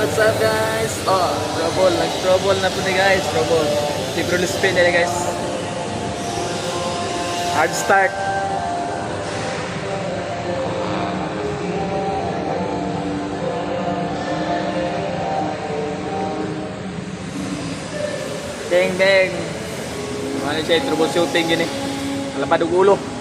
what's up guys? Oh, trouble, nag-trouble na po ni guys, trouble. Siguro spin nila guys. Hard start. Bang bang. Ano siya, troubleshooting gini. Malapad og ulo.